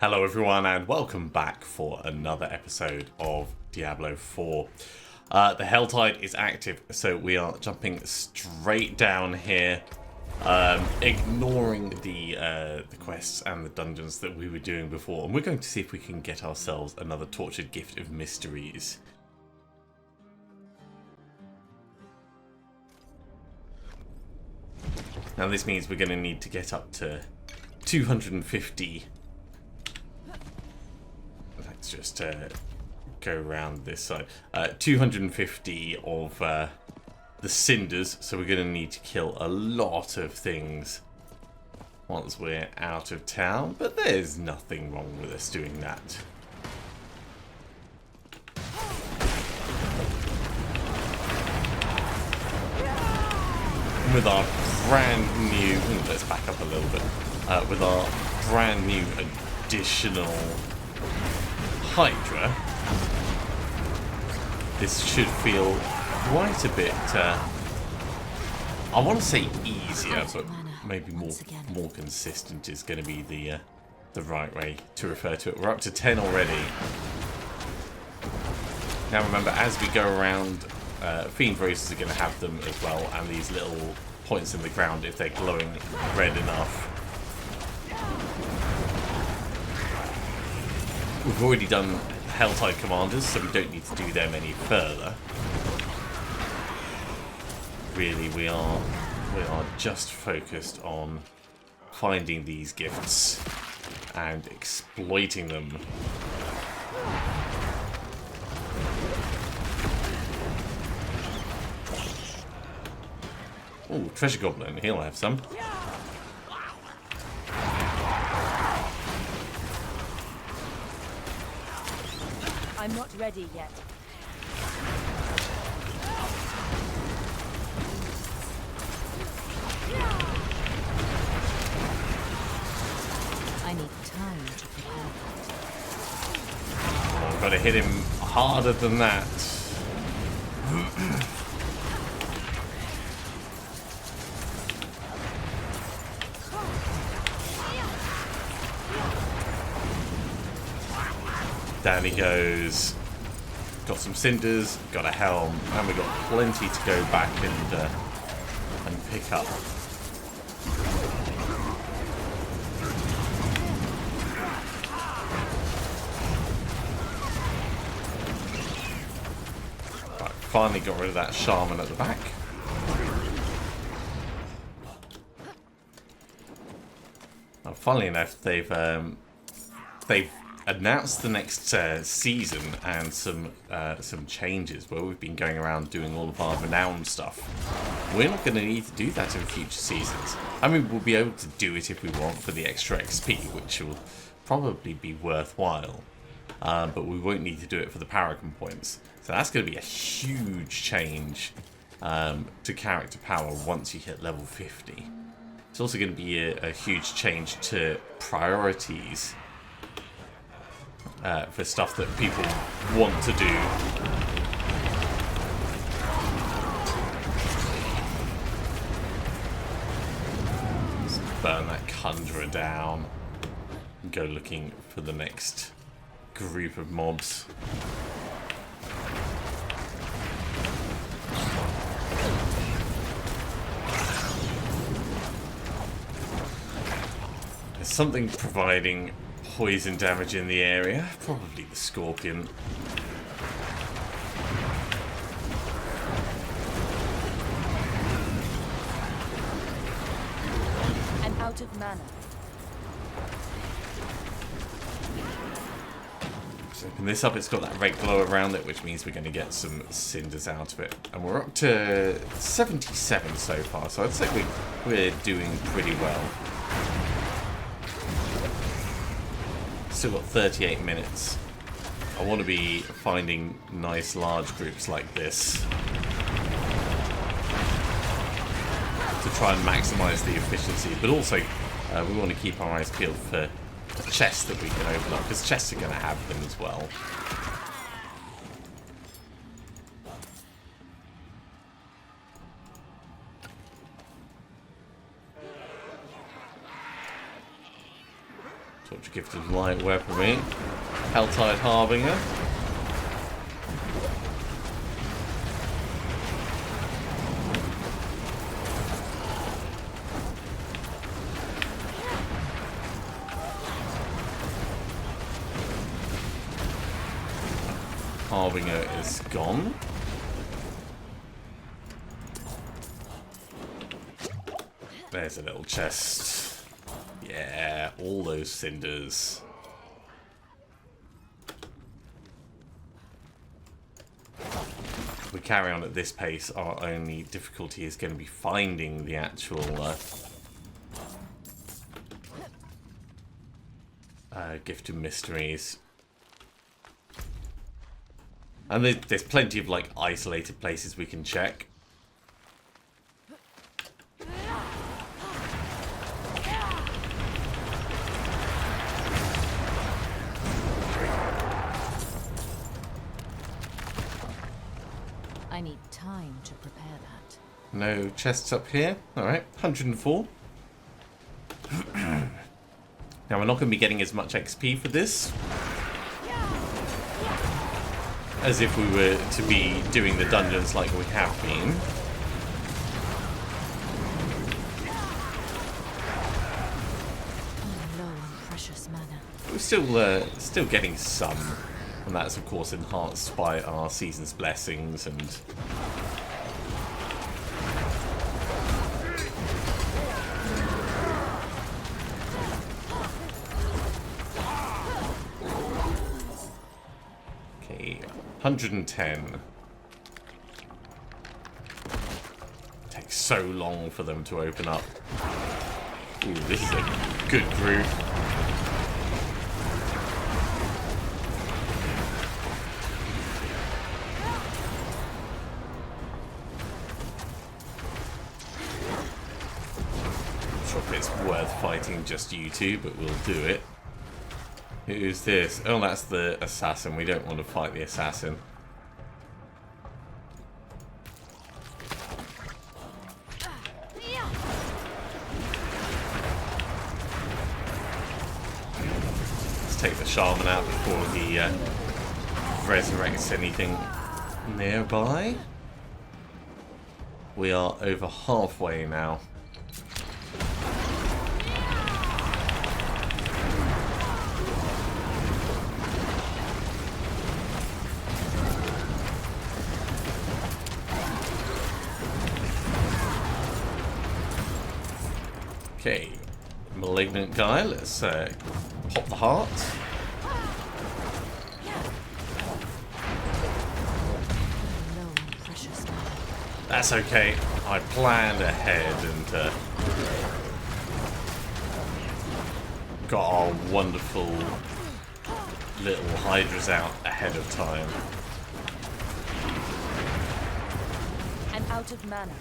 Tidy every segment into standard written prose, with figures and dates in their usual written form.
Hello everyone and welcome back for another episode of Diablo 4. The Helltide is active, so we are jumping straight down here, ignoring the quests and the dungeons that we were doing before, and we're going to see if we can get ourselves another Tortured Gift of Mysteries. Now this means we're going to need to get up to 250. Let's just go around this side. 250 of the cinders, so we're going to need to kill a lot of things once we're out of town, but there's nothing wrong with us doing that. With our brand new, let's back up a little bit, with our brand new additional Hydra, this should feel quite a bit, I want to say easier, but maybe more consistent is going to be the right way to refer to it. We're up to 10 already. Now remember, as we go around, Fiend Roses are going to have them as well, and these little points in the ground if they're glowing red enough. We've already done Helltide Commanders, so we don't need to do them any further. Really, we are just focused on finding these gifts and exploiting them. Ooh, Treasure Goblin, he'll have some. I'm not ready yet. I need time to prepare. Oh, I've got to hit him harder than that. Down he goes. Got some cinders, got a helm, and we've got plenty to go back and pick up. Right, finally got rid of that shaman at the back. Now, funnily enough, they've announced the next season and some changes where we've been going around doing all of our renown stuff. We're not going to need to do that in future seasons. I mean, we'll be able to do it if we want for the extra XP, which will probably be worthwhile. But we won't need to do it for the Paragon points. So that's going to be a huge change to character power once you hit level 50. It's also going to be a huge change to priorities. For stuff that people want to do. Let's burn that Conjurer down and go looking for the next group of mobs. There's something providing poison damage in the area, probably the Scorpion. And out of mana. So open this up, it's got that red glow around it, which means we're going to get some cinders out of it. And we're up to 77 so far, so I'd say we're doing pretty well. Still got 38 minutes. I want to be finding nice large groups like this to try and maximize the efficiency, but also we want to keep our eyes peeled for a chest that we can open up, because chests are going to have them as well. Torture Gift of Light Weaponry. Helltide Harbinger. Harbinger is gone. There's a little chest. Yeah, all those cinders. If we carry on at this pace, our only difficulty is going to be finding the actual Gift of Mysteries. And there's plenty of like isolated places we can check. I need time to prepare that. No chests up here. Alright, 104. Now we're not going to be getting as much XP for this as if we were to be doing the dungeons like we have been. I'm low on precious mana. We're still getting some, and that's of course enhanced by our Season's Blessings and okay, 110. Takes so long for them to open up. Ooh, this is a good group. It's worth fighting just you two, but we'll do it. Who's this? Oh, that's the assassin. We don't want to fight the assassin. Let's take the shaman out before he resurrects anything nearby. We are over halfway now. Okay, malignant guy, let's pop the heart. That's okay, I planned ahead and got our wonderful little hydras out ahead of time. And out of mana.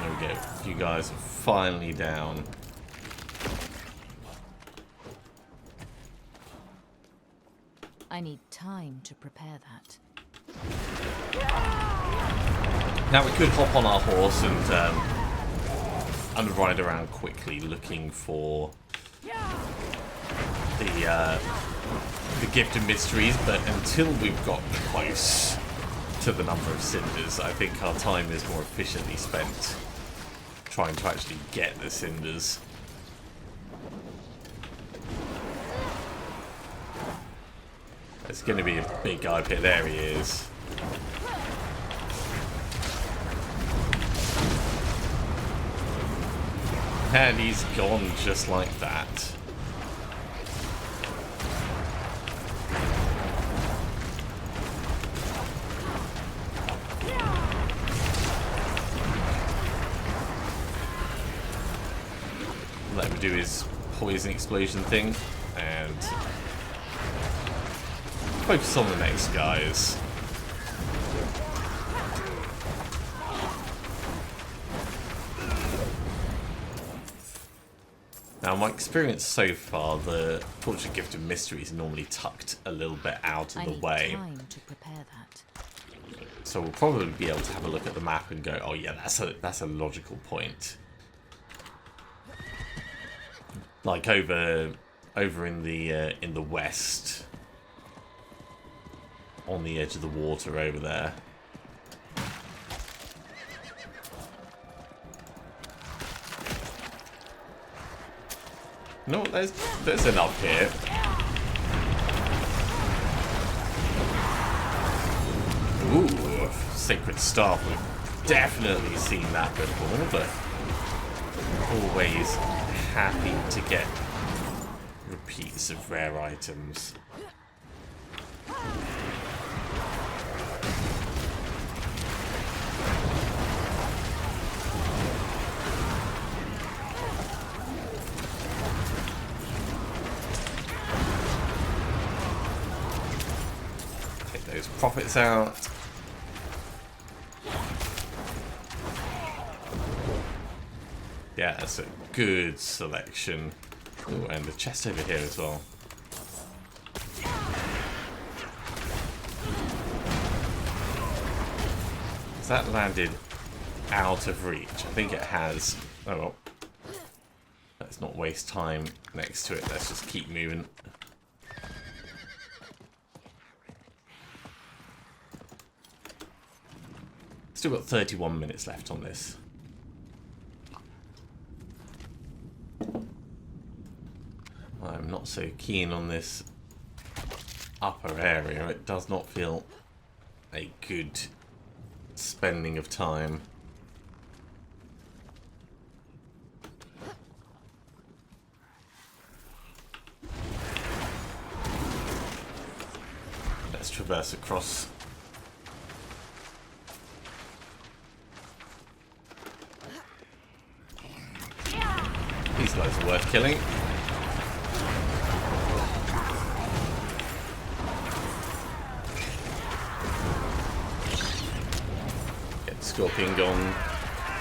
There we go. You guys are finally down. I need time to prepare that. Now we could hop on our horse and ride around quickly looking for the Gift of Mysteries, but until we've got close to the number of cinders, I think our time is more efficiently spent trying to actually get the cinders. It's going to be a big guy pit. There he is. And he's gone just like that. Let him do his poison explosion thing and focus on the next guys. Now, my experience so far, the Torture Gift of Mysteries are normally tucked a little bit out of the way. Time to prepare that. So we'll probably be able to have a look at the map and go, oh yeah, that's a logical point. Like over in the west, on the edge of the water over there. No, there's enough here. Ooh, Sacred Staff. We've definitely seen that before, but always happy to get repeats of rare items. Take those profits out. Yeah, that's a good selection. Ooh, and the chest over here as well. Has that landed out of reach? I think it has. Oh well. Let's not waste time next to it. Let's just keep moving. Still got 31 minutes left on this. I'm not so keen on this upper area. It does not feel a good spending of time. Let's traverse across. These guys are worth killing. Scorpion gone.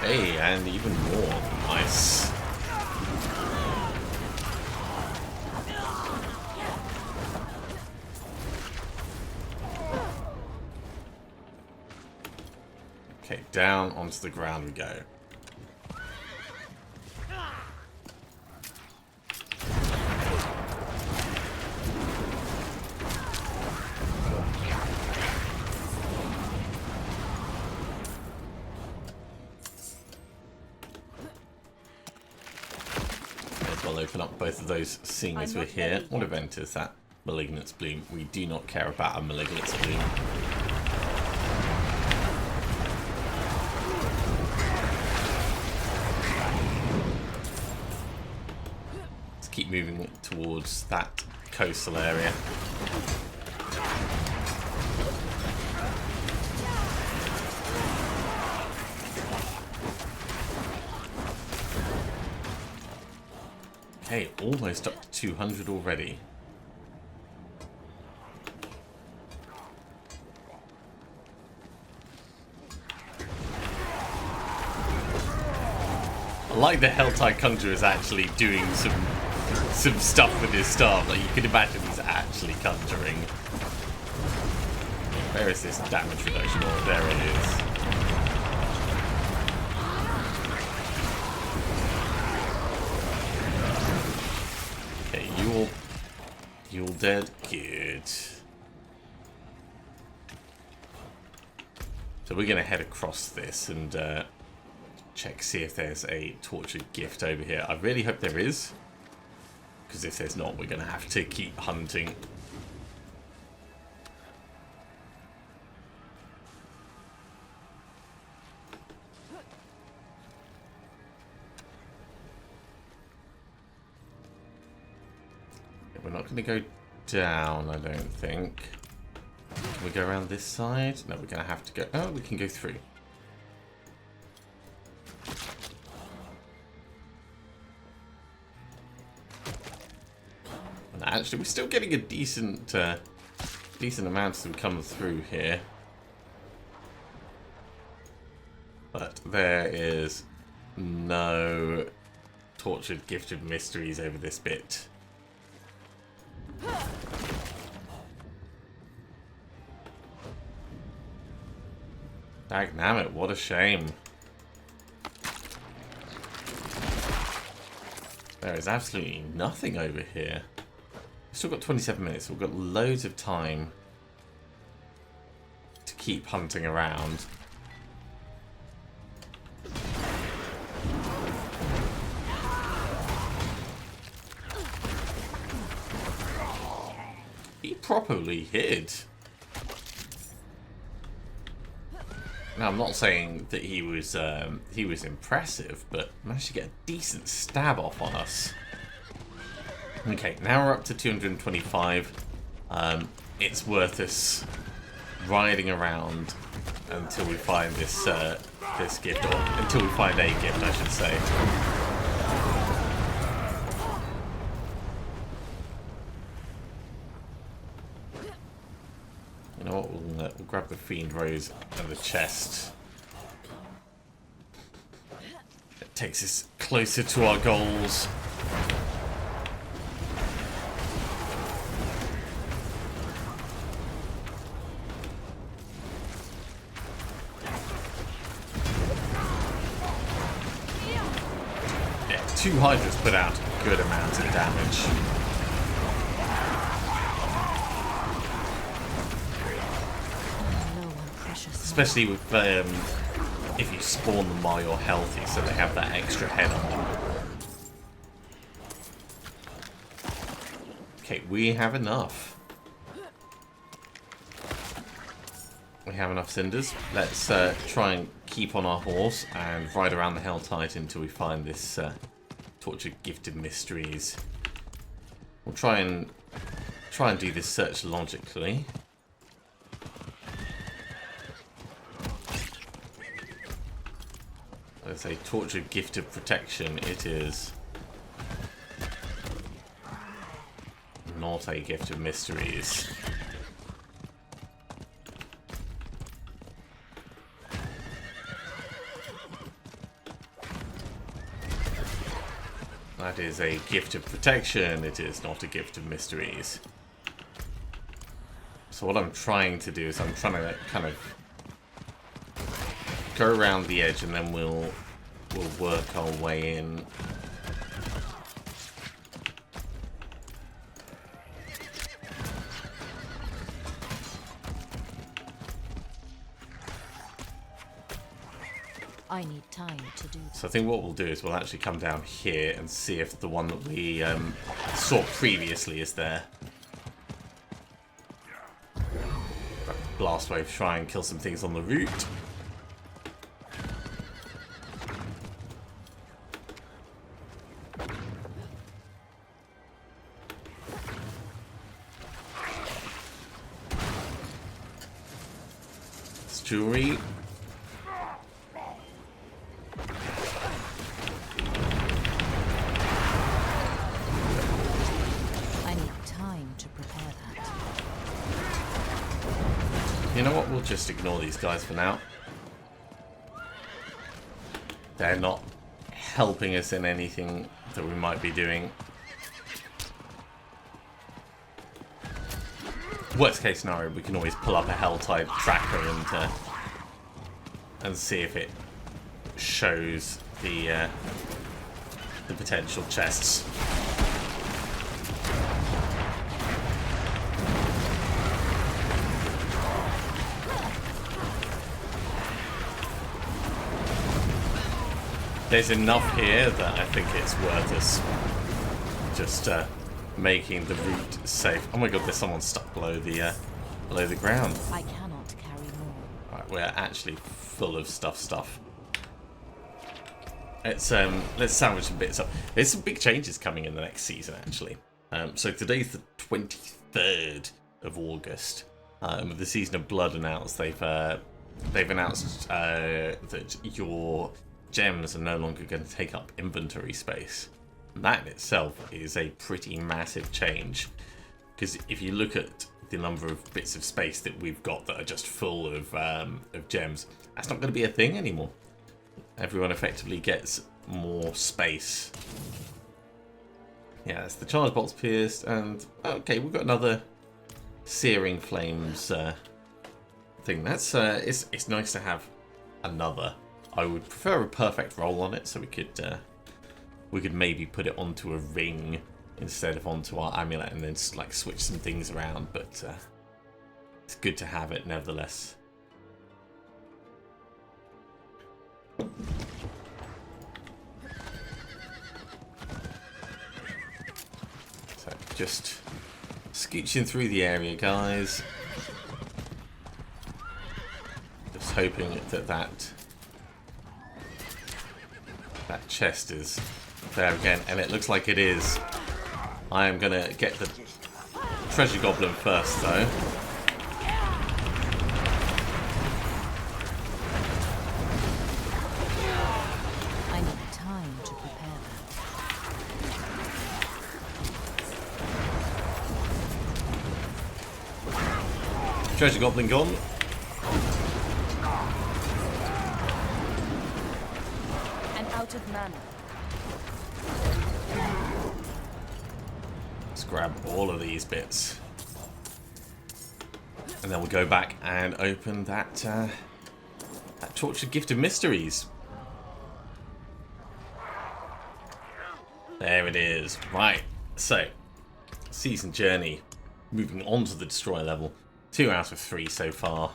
Hey, and even more. Nice. Okay, down onto the ground we go. Open up both of those seeing as we're here. What event is that? Malignance Bloom. We do not care about a Malignance Bloom. Let's keep moving towards that coastal area. Okay, almost up to 200 already. I like the Helltide Conjurer is actually doing some stuff with his staff. Like, you can imagine he's actually conjuring. Where is this damage reduction? Oh, there it is. You all dead? Good. So we're going to head across this and check, see if there's a tortured gift over here. I really hope there is, because if there's not, we're going to have to keep hunting. We're not going to go down, I don't think. Can we go around this side? No, we're going to have to go... Oh, we can go through. And actually, we're still getting a decent amount of them come through here. But there is no tortured gifted mysteries over this bit. Dagnammit, what a shame. There is absolutely nothing over here. We've still got 27 minutes. We've got loads of time to keep hunting around. He properly hid. Now, I'm not saying that he was impressive, but managed to get a decent stab off on us. Okay, now we're up to 225. It's worth us riding around until we find this this gift, or until we find a gift, I should say. You know what? We'll grab the Fiend Rose and the chest. It takes us closer to our goals. Yeah, 2 Hydras put out a good amount of damage. Especially with if you spawn them while you're healthy, so they have that extra head on them. Okay, we have enough. We have enough cinders. Let's try and keep on our horse and ride around the Helltide until we find this Torch of Gifted Mysteries. We'll try and do this search logically. Let's say Torch of Gifted Protection. It is not a Gift of Mysteries. That is a Gift of Protection. It is not a Gift of Mysteries. So what I'm trying to do is I'm trying to kind of go around the edge, and then we'll work our way in. I need time to do that. So I think what we'll do is we'll actually come down here and see if the one that we saw previously is there. Blast wave, try and kill some things on the route. Jewelry. I need time to prepare that. You know what? We'll just ignore these guys for now. They're not helping us in anything that we might be doing. Worst case scenario, we can always pull up a Helltide tracker and see if it shows the potential chests. There's enough here that I think it's worth us just making the route safe. Oh my god, there's someone stuck below the ground. I cannot carry more. Right, we're actually full of stuff. Let's salvage some bits up. There's some big changes coming in the next season, actually. So today's the 23rd of August. With the Season of Blood announced, they've announced that your gems are no longer going to take up inventory space. That in itself is a pretty massive change, because if you look at the number of bits of space that we've got that are just full of gems, that's not going to be a thing anymore. Everyone effectively gets more space. Yeah, that's the charge bolts pierced, and okay, we've got another searing flames thing. That's it's nice to have another. I would prefer a perfect roll on it, so we could we could maybe put it onto a ring instead of onto our amulet and then like switch some things around, but it's good to have it nevertheless. So just scooching through the area, guys. Just hoping that that chest is there again, and it looks like it is. I am gonna get the treasure goblin first, though. I need time to prepare that. Treasure goblin gone. And out of mana. Let's grab all of these bits. And then we'll go back and open that that tortured gift of mysteries. There it is. Right. So, season journey. Moving on to the destroyer level. 2 out of 3 so far.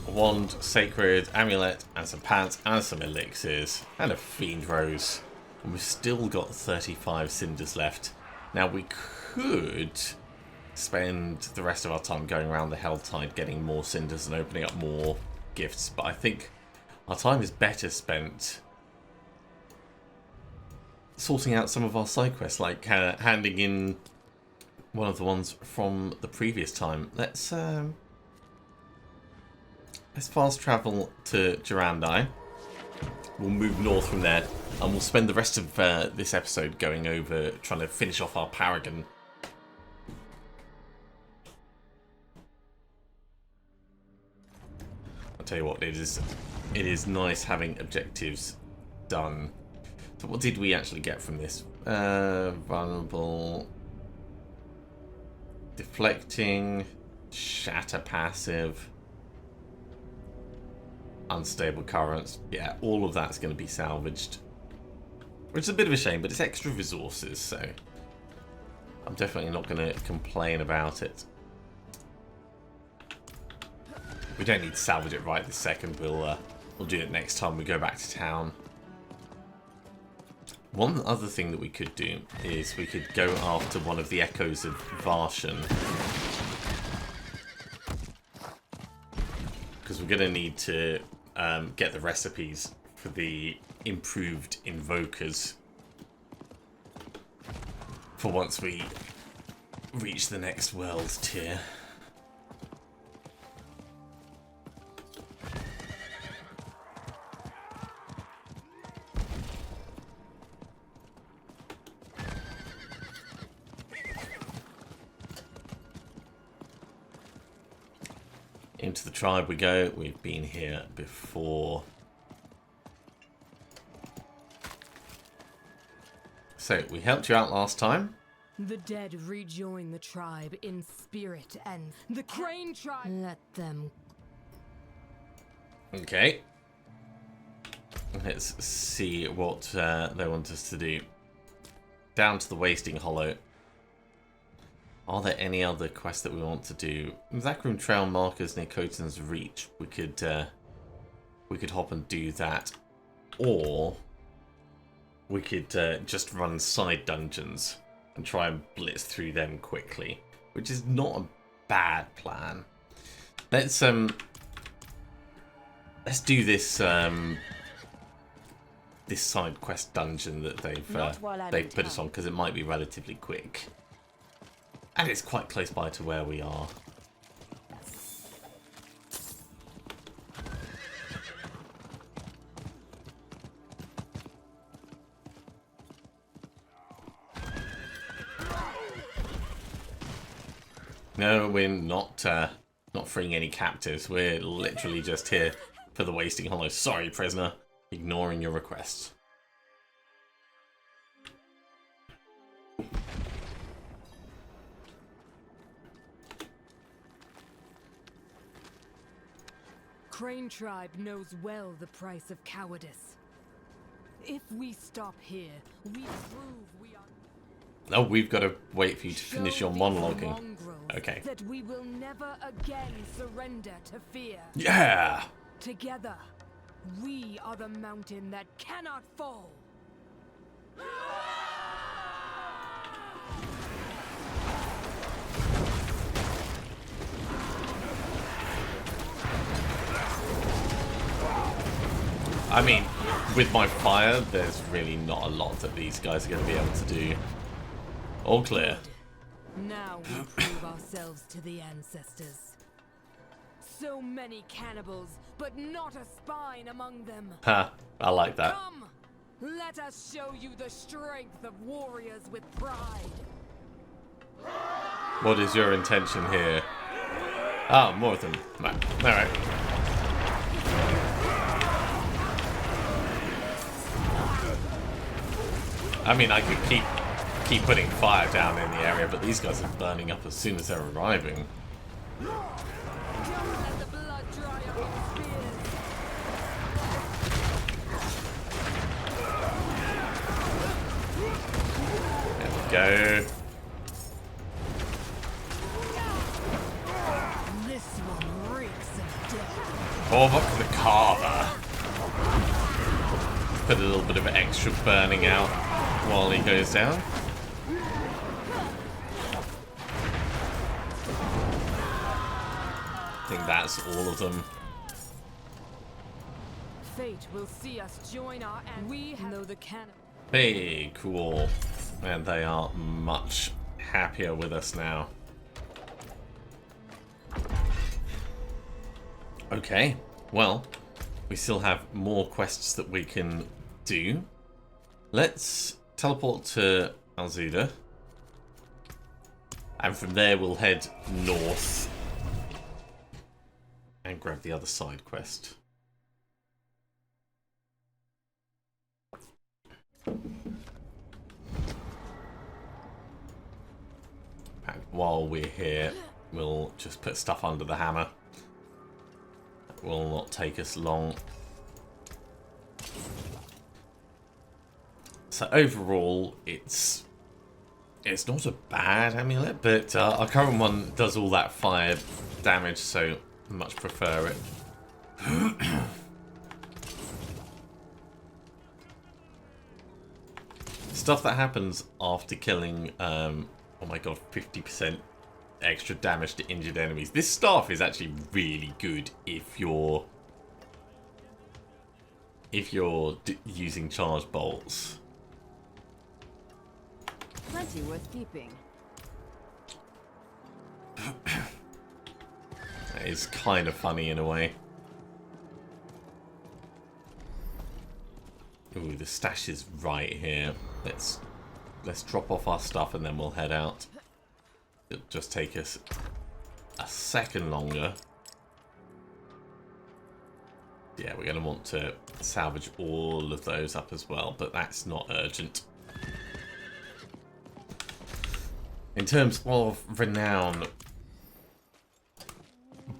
A wand, sacred, amulet, and some pants, and some elixirs, and a fiend rose. And we've still got 35 cinders left. Now we could spend the rest of our time going around the Helltide getting more cinders and opening up more gifts, but I think our time is better spent sorting out some of our side quests, like handing in one of the ones from the previous time. Let's fast travel to Durandai. We'll move north from there, and we'll spend the rest of this episode going over trying to finish off our Paragon. I'll tell you what, it is nice having objectives done. So what did we actually get from this? Vulnerable, deflecting, shatter passive, unstable currents. Yeah, all of that's going to be salvaged, which is a bit of a shame, but it's extra resources, so I'm definitely not going to complain about it. We don't need to salvage it right this second. We'll do it next time we go back to town. One other thing that we could do is we could go after one of the echoes of Varshan, because we're going to need to get the recipes for the improved invokers for once we reach the next world tier. Into the tribe we go. We've been here before. So, we helped you out last time. The dead rejoin the tribe in spirit, and the Crane tribe... Let them... Okay. Let's see what they want us to do. Down to the Wasting Hollow. Are there any other quests that we want to do? Zakrum Trail markers near Khotan's Reach. We could hop and do that, or we could just run side dungeons and try and blitz through them quickly, which is not a bad plan. Let's do this this side quest dungeon that they've put us on, because it might be relatively quick. And it's quite close by to where we are. No, we're not freeing any captives. We're literally just here for the Wasting Hollow. Sorry, prisoner. Ignoring your request. Crane tribe knows well the price of cowardice. If we stop here, we prove we are... Oh, we've got to wait for you to finish Show your these monologuing. mongrels Okay. that we will never again surrender to fear. Yeah! Together, we are the mountain that cannot fall. I mean, with my fire, there's really not a lot that these guys are going to be able to do. All clear. Now we prove ourselves to the ancestors. So many cannibals, but not a spine among them. Ha, I like that. Come, let us show you the strength of warriors with pride. What is your intention here? Ah, more of them. Alright. I mean, I could keep putting fire down in the area, but these guys are burning up as soon as they're arriving. Come, let the blood dry up your spears. There we go. This one reeks of death. Provoke the Carver. Put a little bit of extra burning out while he goes down. I think that's all of them. Fate will see us join our and we know the cannon. Hey, cool. And they are much happier with us now. Okay, well, we still have more quests that we can do. Let's teleport to Alzuda. And from there we'll head north and grab the other side quest. And while we're here, we'll just put stuff under the hammer. It will not take us long. So overall, it's not a bad amulet, but our current one does all that fire damage, so I much prefer it. Stuff that happens after killing, oh my god, 50% extra damage to injured enemies. This staff is actually really good if you're using charge bolts. Plenty worth keeping. It's kind of funny in a way. Ooh, the stash is right here. Let's drop off our stuff and then we'll head out. It'll just take us a second longer. Yeah, we're going to want to salvage all of those up as well, but that's not urgent. In terms of renown,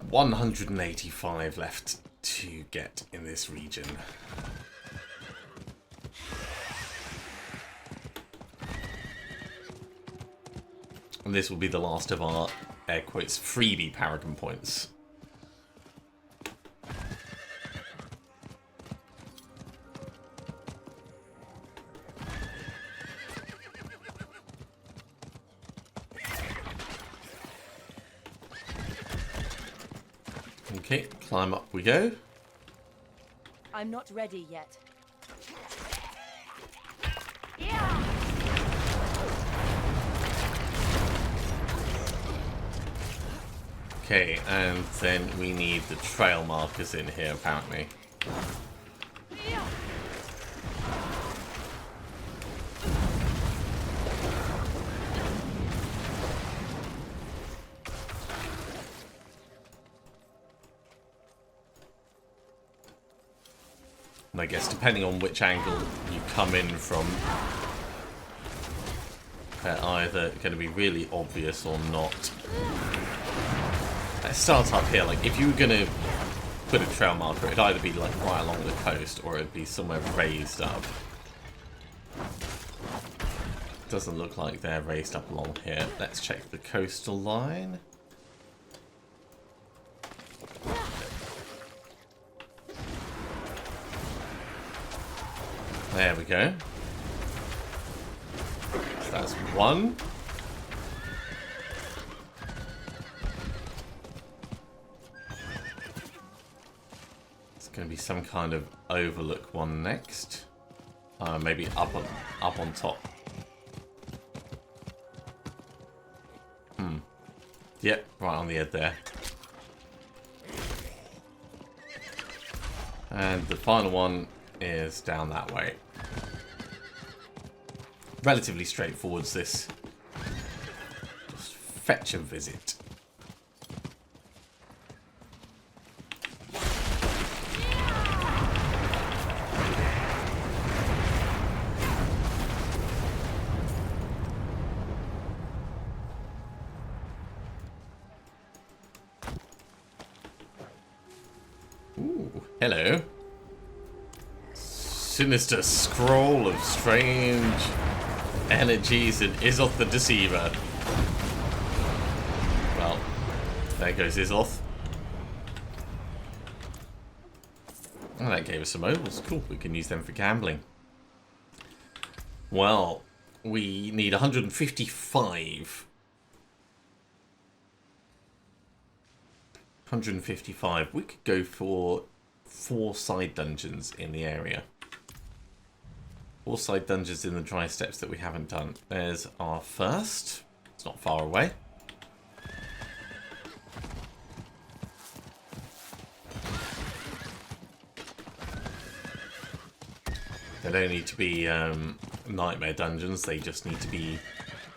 185 left to get in this region. And this will be the last of our, air quotes, freebie paragon points. Okay, climb up we go. I'm not ready yet. Okay, and then we need the trail markers in here, apparently. And I guess depending on which angle you come in from, they're either going to be really obvious or not. Let's start up here. Like, if you were going to put a trail marker, it'd either be like right along the coast or it'd be somewhere raised up. Doesn't look like they're raised up along here. Let's check the coastal line. There we go. So that's one. It's going to be some kind of overlook one next. Maybe up on top. Yep, right on the edge there. And the final one is down that way. Relatively straightforward, this. Just fetch a visit. Ooh, hello. Sinister scroll of strange energies in Izoth the Deceiver. Well, there goes Izoth. And that gave us some ovals. Cool, we can use them for gambling. Well, we need 155. 155. We could go for 4 side dungeons in the area. 4 side dungeons in the dry steppes that we haven't done. There's our first. It's not far away. They don't need to be nightmare dungeons. They just need to be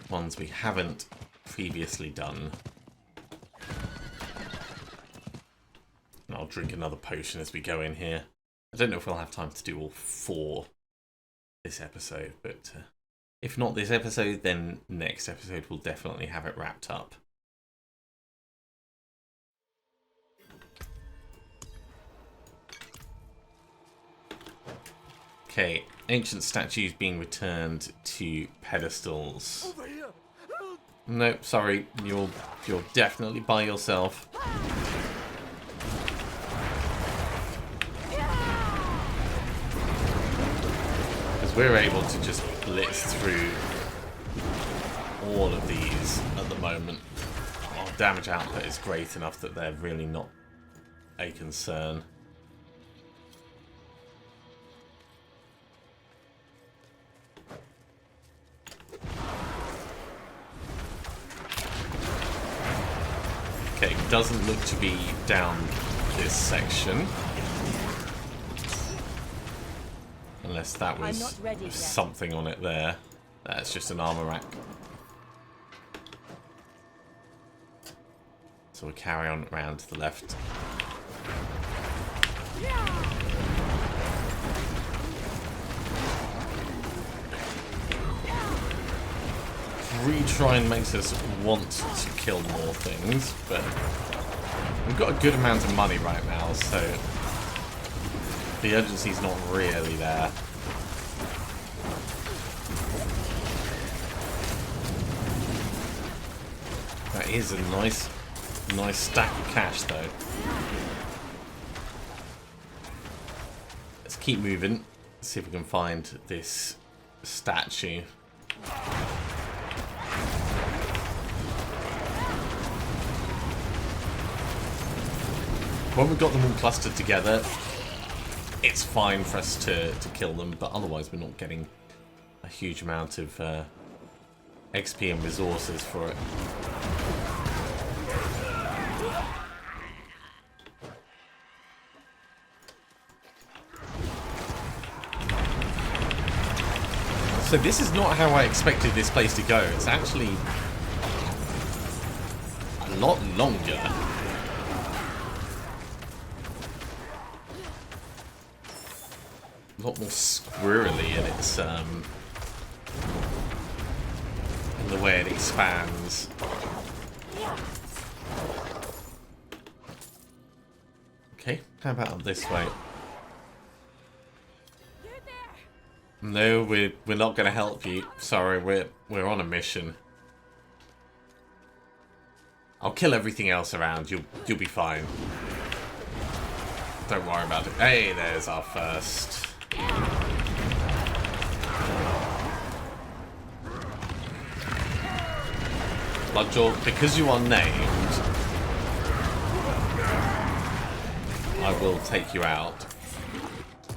ones we haven't previously done. And I'll drink another potion as we go in here. I don't know if we'll have time to do all 4 this episode, but if not this episode, then next episode we'll definitely have it wrapped up. Okay, ancient statues being returned to pedestals. Over here. Nope, sorry, you're definitely by yourself. We're able to just blitz through all of these at the moment. Our damage output is great enough that they're really not a concern. Okay, doesn't look to be down this section. Unless that was something on it there. That's just an armor rack. So we'll carry on around to the left. Retrying makes us want to kill more things, but we've got a good amount of money right now, so the urgency's not really there. That is a nice stack of cash, though. Let's keep moving. See if we can find this statue. When we've got them all clustered together, it's fine for us to kill them, but otherwise we're not getting a huge amount of XP and resources for it. So this is not how I expected this place to go. It's actually a lot longer. A lot more squirrely in its in the way it expands. Okay, How about up this way? You there? No, we're not going to help you. Sorry, we're on a mission. I'll kill everything else around. You'll be fine. Don't worry about it. Hey, there's our first. Bloodjaw, because you are named, I will take you out.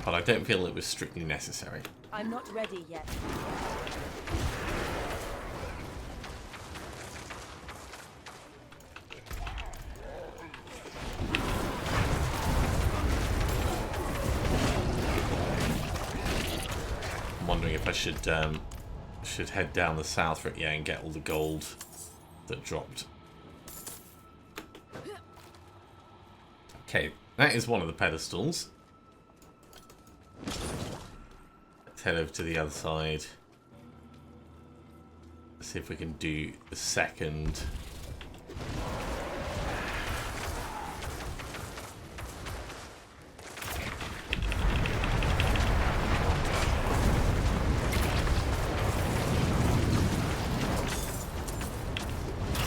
But I don't feel it was strictly necessary. I'm not ready yet. I'm wondering if I should head down the south for it, yeah, and get all the gold that dropped. Okay, that is one of the pedestals. Let's head over to the other side. See if we can do the second.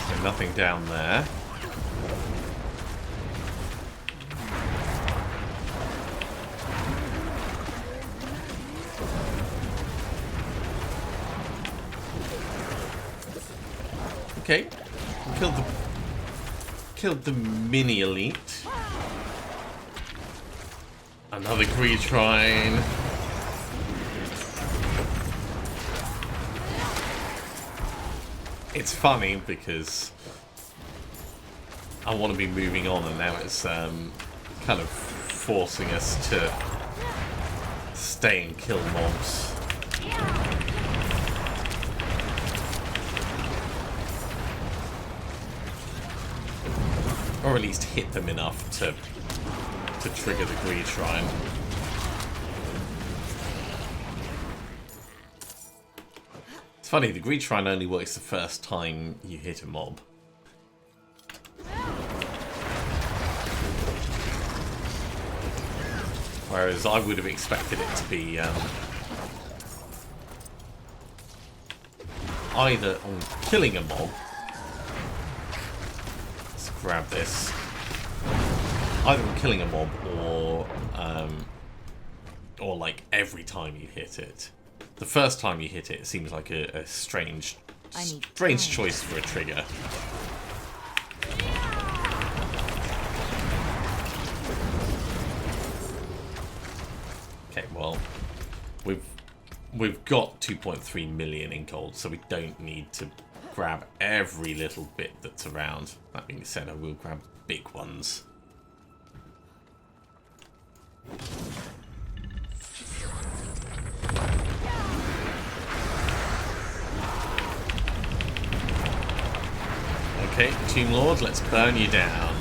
So nothing down there. Okay, killed the mini elite. Another greed shrine. It's funny because I want to be moving on, and now it's kind of forcing us to stay and kill mobs. Or at least hit them enough to trigger the greed shrine. It's funny, the greed shrine only works the first time you hit a mob. Whereas I would have expected it to be either on killing a mob. Grab this. Either on killing a mob or like every time you hit it. The first time you hit it, it seems like a strange choice for a trigger. Okay, well, we've got 2.3 million in gold, so we don't need to grab every little bit that's around. That being said, I will grab big ones. Okay, Tomb Lord, let's burn you down.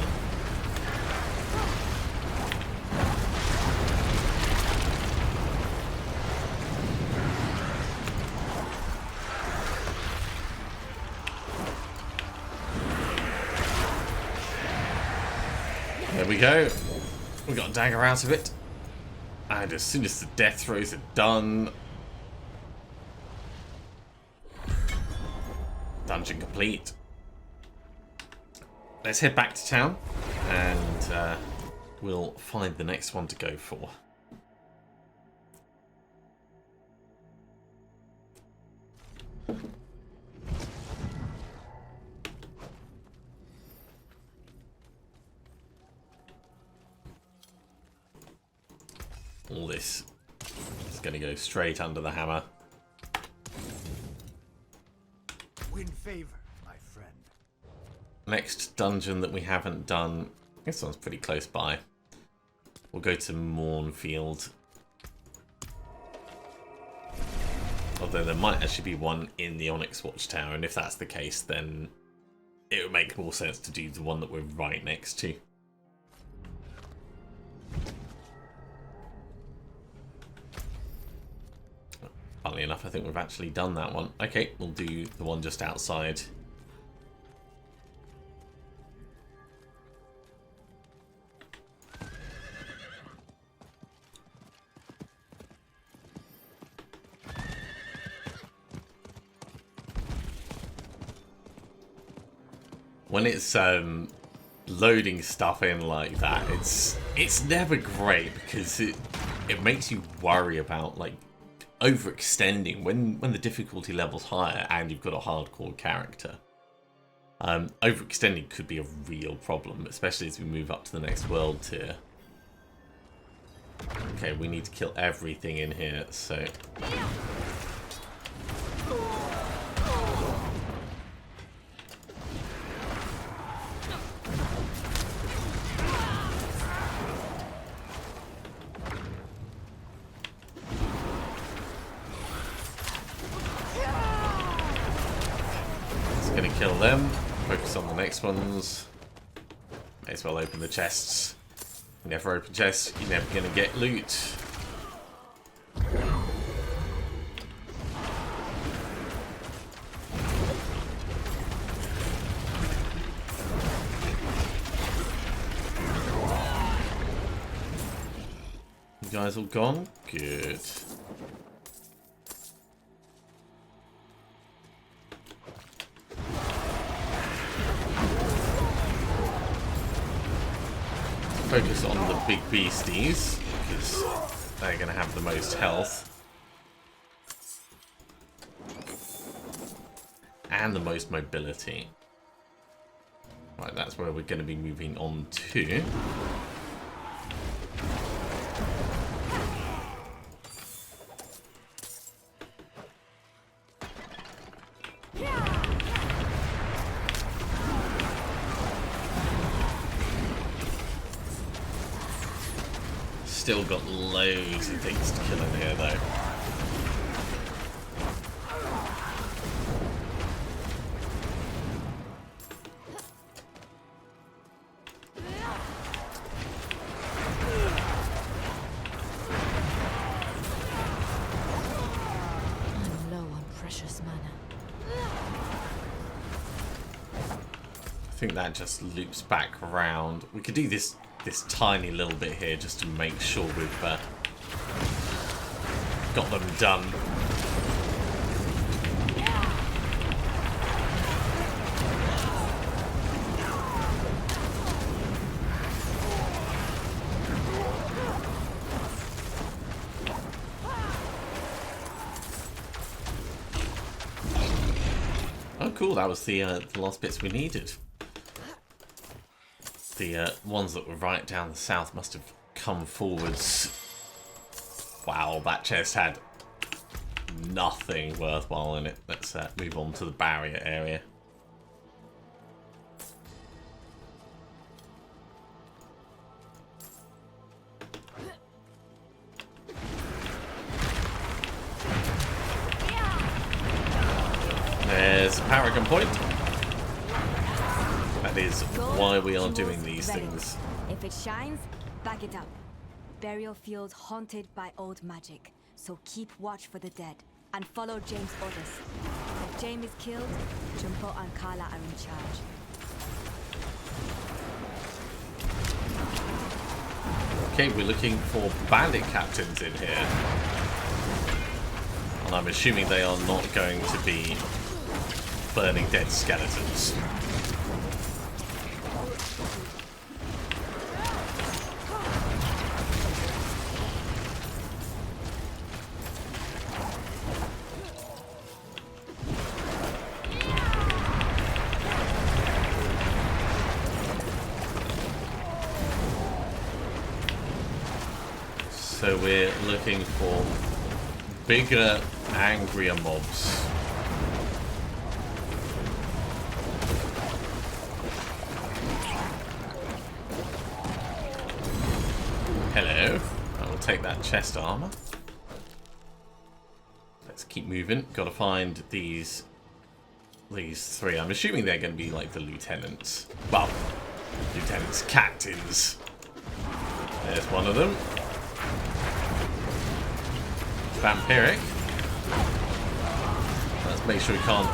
There we go. We got a dagger out of it. And as soon as the death throws are done... Dungeon complete. Let's head back to town. And we'll find the next one to go for. All this is going to go straight under the hammer. Win favor, my friend. Next dungeon that we haven't done, this one's pretty close by. We'll go to Mournfield. Although there might actually be one in the Onyx Watchtower, and if that's the case, then it would make more sense to do the one that we're right next to. Funnily enough, I think we've actually done that one. Okay, we'll do the one just outside. when it's loading stuff in like that, it's never great because it makes you worry about like overextending when the difficulty level's higher and you've got a hardcore character. Overextending could be a real problem, especially as we move up to the next world tier. Okay, we need to kill everything in here, so... It's gonna kill them. Focus on the next ones. May as well open the chests. You never open chests, you're never gonna get loot. You guys all gone? Good. Focus on the big beasties, because they're going to have the most health. And the most mobility. Right, that's where we're going to be moving on to. Still got loads of things to kill in here, though. I'm low on precious mana. I think that just loops back around. We could do this tiny little bit here just to make sure we've got them done. Oh cool, that was the last bits we needed. The ones that were right down the south must have come forwards. Wow, that chest had nothing worthwhile in it. Let's move on to the barrier area. There's Paragon Point. That is why we are doing these things. If it shines, back it up. Burial field haunted by old magic, so keep watch for the dead and follow James' orders. If James is killed, Jumbo and Carla are in charge. Okay, we're looking for bandit captains in here. And I'm assuming they are not going to be burning dead skeletons. So we're looking for bigger, angrier mobs. Hello. I will take that chest armor. Let's keep moving. Gotta find these three. I'm assuming they're going to be like the lieutenants. Well, lieutenants, captains. There's one of them. Vampiric. Let's make sure we can't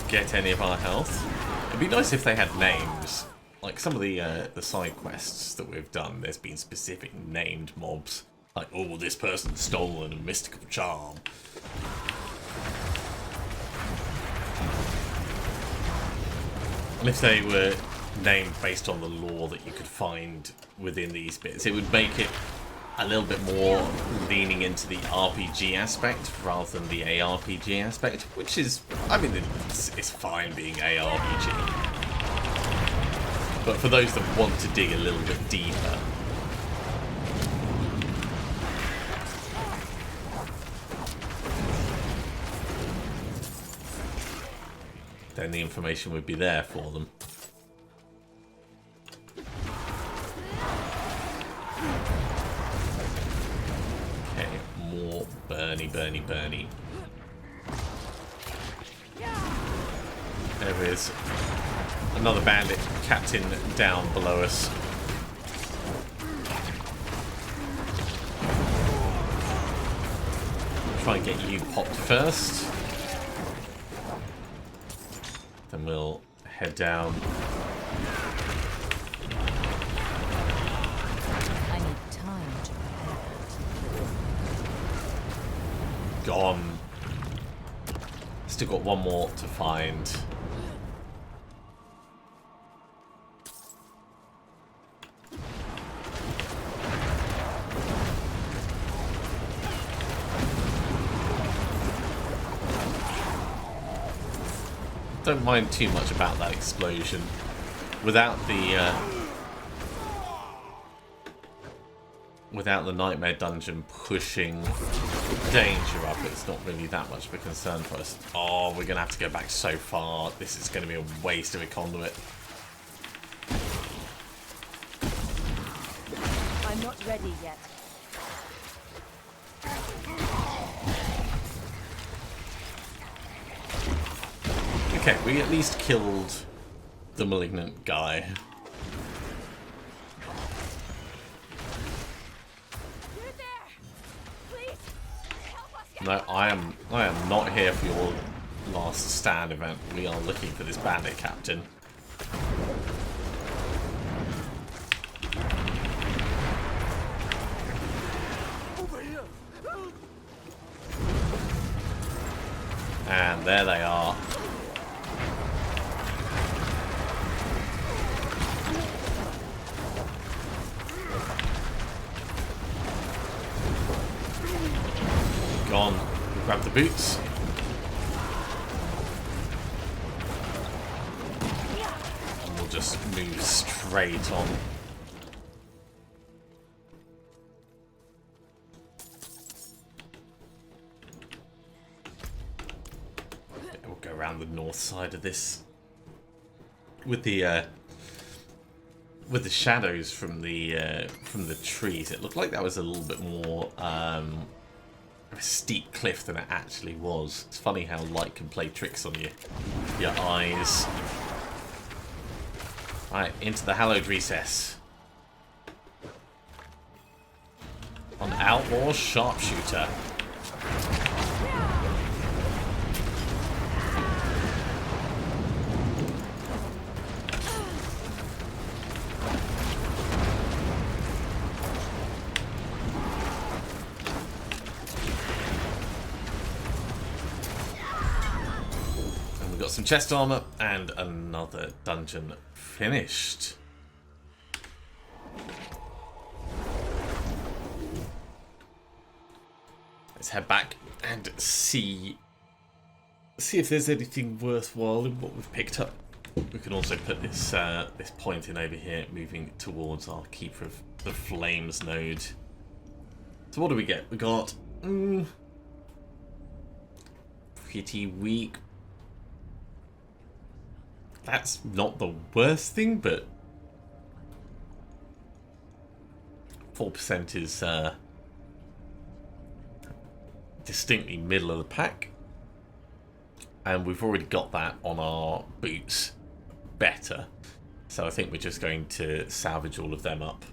get any of our health. It'd be nice if they had names. Like some of the side quests that we've done, there's been specific named mobs. Like, oh, this person's stolen a mystical charm. And if they were named based on the lore that you could find within these bits, it would make it a little bit more leaning into the RPG aspect rather than the ARPG aspect, which is, I mean, it's fine being ARPG. But for those that want to dig a little bit deeper, then the information would be there for them. Okay, more Bernie. There is another bandit captain down below us. Try and get you popped first. Then we'll head down. I need time to prepare. Gone. Still got one more to find. Don't mind too much about that explosion. Without the nightmare dungeon pushing danger up, it's not really that much of a concern for us. Oh, we're gonna have to go back so far. This is gonna be a waste of a conduit. I'm not ready yet. Okay, we at least killed the malignant guy. You're there! Please, help us get No, I am not here for your last stand event. We are looking for this bandit captain. Over here! And there they are. Gone. Grab the boots. And we'll just move straight on. Yeah, we'll go around the north side of this. With the shadows from the trees, it looked like that was a little bit more a steep cliff than it actually was. It's funny how light can play tricks on your eyes. Right, into the hallowed recess. On outlaw sharpshooter. Got some chest armor and another dungeon finished. Let's head back and see if there's anything worthwhile in what we've picked up. We can also put this this point in over here, moving towards our Keeper of the Flames node. So what do we get? We got pretty weak. That's not the worst thing, but 4% is distinctly middle of the pack. And we've already got that on our boots better. So I think we're just going to salvage all of them up.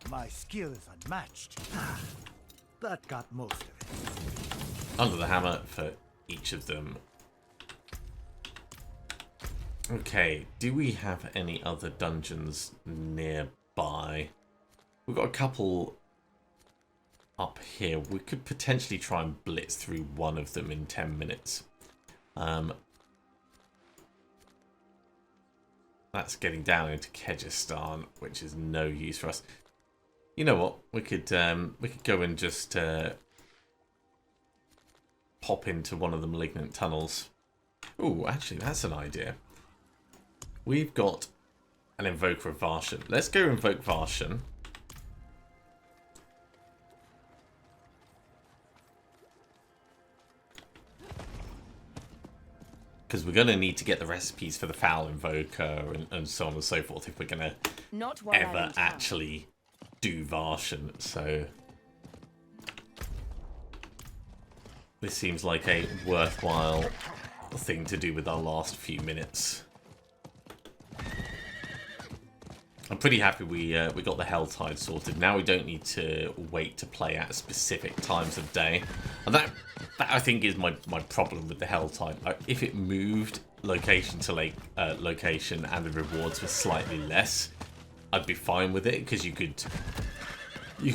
My skill is unmatched. That got most of it. Under the hammer for each of them. Okay, do we have any other dungeons nearby? We've got a couple up here. We could potentially try and blitz through one of them in 10 minutes. That's getting down into Kyrgyzstan, which is no use for us. You know what? We could go and just pop into one of the malignant tunnels. Oh, actually, that's an idea. We've got an Invoker of Varshan. Let's go invoke Varshan. Because we're going to need to get the recipes for the Foul Invoker and so on and so forth if we're going to ever actually do Varshan. So this seems like a worthwhile thing to do with our last few minutes. I'm pretty happy we got the Helltide sorted. Now we don't need to wait to play at specific times of day. And that I think is my problem with the Helltide. Like, if it moved location to location and the rewards were slightly less, I'd be fine with it, because you could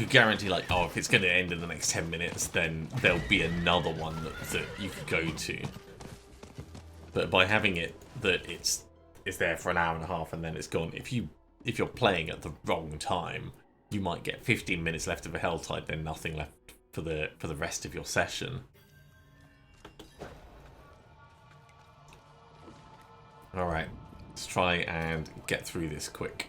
guarantee, like, oh, if it's going to end in the next 10 minutes, then there'll be another one that you could go to. But by having it that it's there for an hour and a half and then it's gone, if you're playing at the wrong time, you might get 15 minutes left of a Helltide, then nothing left for the rest of your session. Alright, let's try and get through this quick.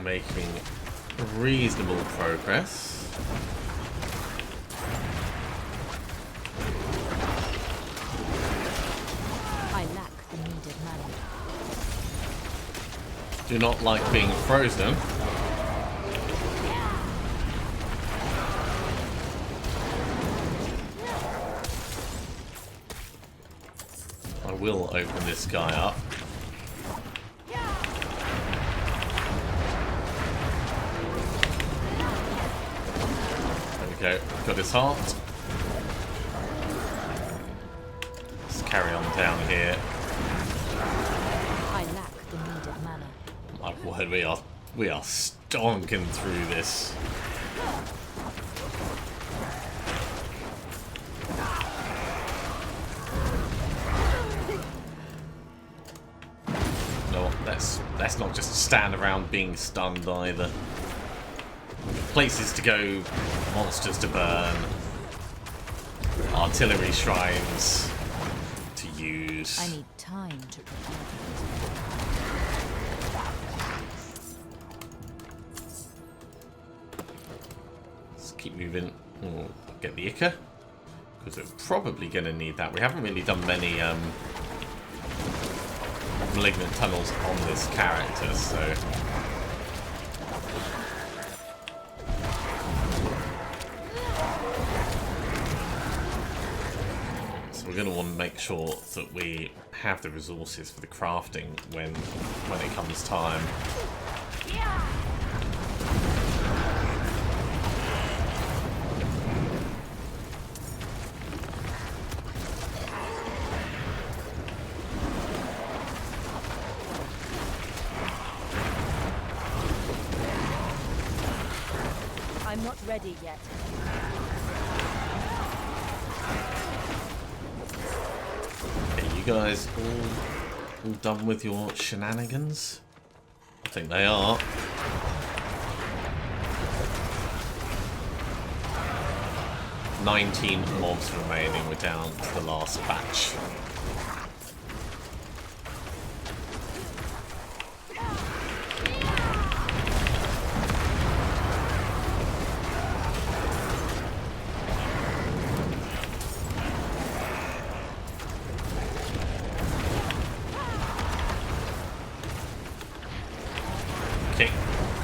Making reasonable progress. I lack the needed mana. Do not like being frozen. I will open this guy up. There we go, got his heart. Let's carry on down here. I lack the needed mana. My word, we are stonking through this. No, let's not just stand around being stunned either. Places to go, monsters to burn, artillery shrines to use. I need time to prepare. Let's keep moving. We'll get the Ica, because we're probably going to need that. We haven't really done many malignant tunnels on this character, so... We're going to want to make sure that we have the resources for the crafting when it comes time. I'm not ready yet. You guys all done with your shenanigans? I think they are. $19 mobs remaining. We're down to the last batch.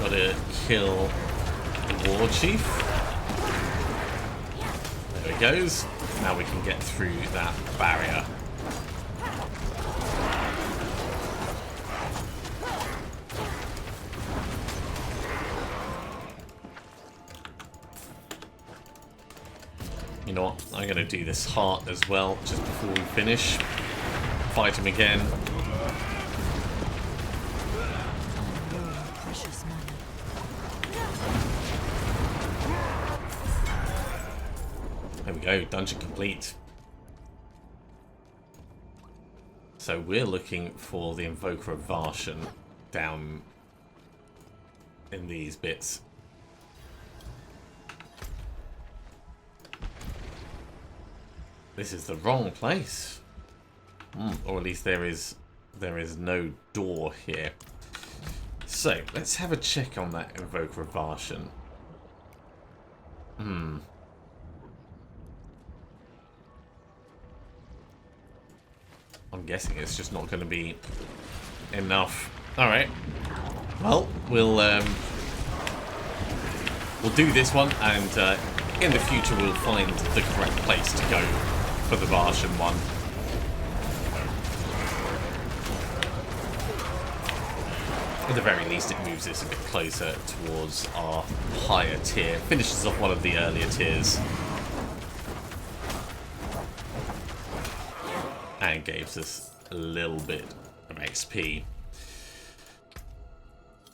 Gotta kill the war chief. There it goes. Now we can get through that barrier. You know what? I'm going to do this heart as well, just before we finish. Fight him again. Precious money. There we go, dungeon complete. So we're looking for the Invoker of Varshan down in these bits. This is the wrong place. Or at least there is no door here. So, let's have a check on that Invoker of Varshan. I'm guessing it's just not going to be enough. Alright. Well, we'll do this one, and in the future we'll find the correct place to go for the Varshan one. At the very least, it moves us a bit closer towards our higher tier. Finishes off one of the earlier tiers. And gives us a little bit of XP.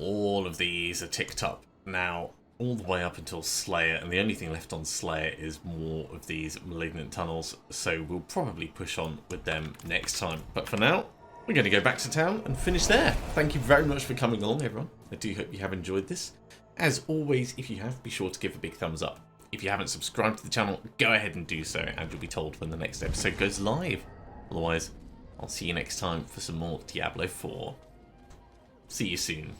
All of these are ticked up now, all the way up until Slayer, and the only thing left on Slayer is more of these Malignant Tunnels, so we'll probably push on with them next time. But for now, we're going to go back to town and finish there. Thank you very much for coming along, everyone. I do hope you have enjoyed this. As always, if you have, be sure to give a big thumbs up. If you haven't subscribed to the channel, go ahead and do so, and you'll be told when the next episode goes live. Otherwise, I'll see you next time for some more Diablo 4. See you soon.